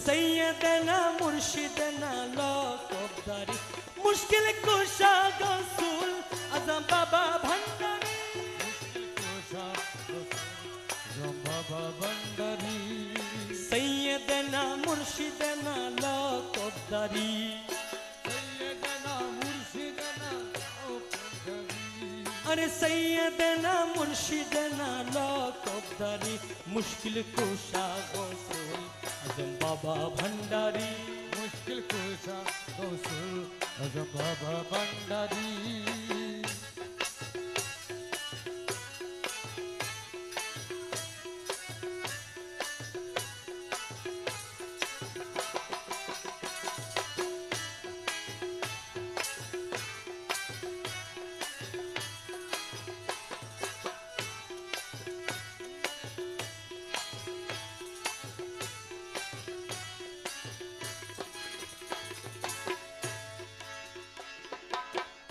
सैयदना मुर्शिदना लकबदारी मुश्किल कुशा गौसुल आजम बाबा भंडारी बाबा भंडारी सैयदना मुर्शिदना लकबदारी अरे सैयदना मुर्शिदना लकबदारी मुश्किल कुशा गौसुल आजम बाबा भंडारी मुश्किल कुशा गौसुल आजम बाबा भंडारी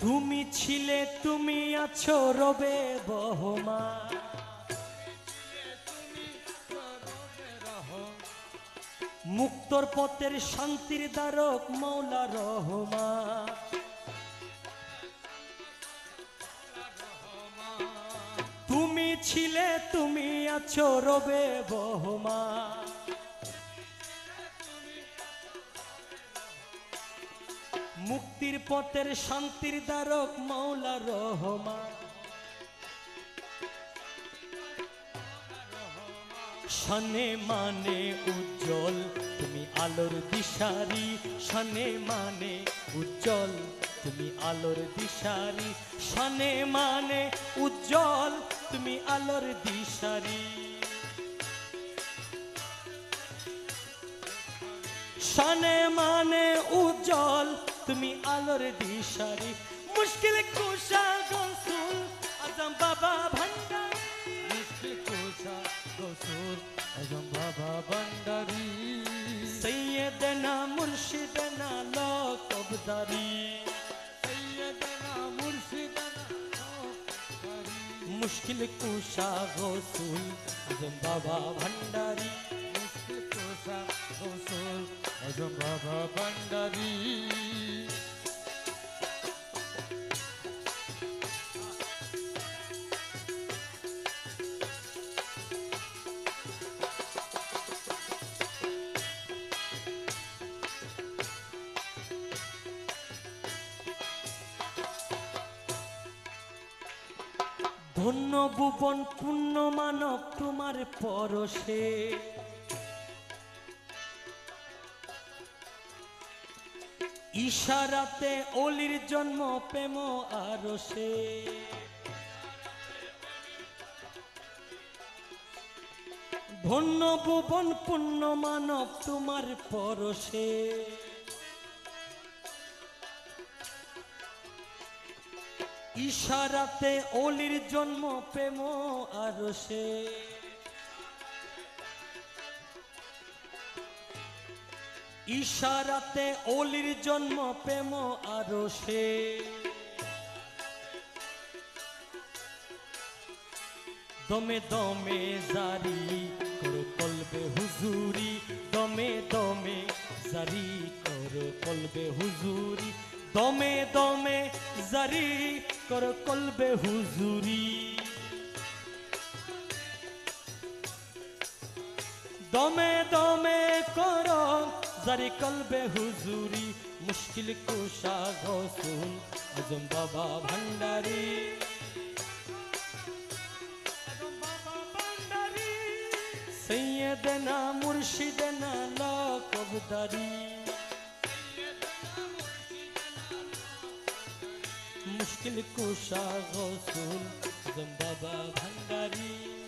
তুমি ছিলে তুমি আছো রবে বহমান মুক্তর পথের শান্তির দ্বারক মৌলা রহমান তুমি ছিলে তুমি আছো রবে বহমান মুক্তির পথের শান্তির দ্বারক মৌলা রহমান শানে মানে উজ্জ্বল তুমি আলোর দিশারি শানে মানে উজ্জ্বল তুমি আলোর দিশারি শানে মানে উজ্জ্বল তুমি আলোর দিশারি শানে মানে উজ্জ্বল তুমি আলোর দিশারি মুশকিল কুশা গৌসুল আজম বাবা ভন্ডারি मुश्किल कुशा गौसुल आजम बाबा भंडारी सैयदना मुर्शिदना लकबदारी सैयदना मुर्शिदना लकबदारी मुश्किल कुशा गौसुल आजम बाबा भंडारी मुश्किल कुशा गौसुल आजम बाबा भंडारी ধন্য ভুবন পূর্ণ মানব তোমার পরশে ইশারাতে অলির জন্ম প্রেম আরশে ধন্য ভুবন পূর্ণ মানব তোমার পরশে ইশারাতে অলির জন্ম প্রেম আরশে ইশারাতে অলির জন্ম প্রেম আরশে দমে দমে জারি করো কলবে হুজুরি দমে দমে জারি করো কলবে হুজুরি দমে দমে জারি করো কলবে হুজুরি দমে দমে করো জারি কলবে হুজুরি মুশকিল কুশা গৌসুল আজম বাবা ভন্ডারি सैयदना मुर्शिदना लकबदारी मुश्किल कुशा गौसुल आजम बाबा भंडारी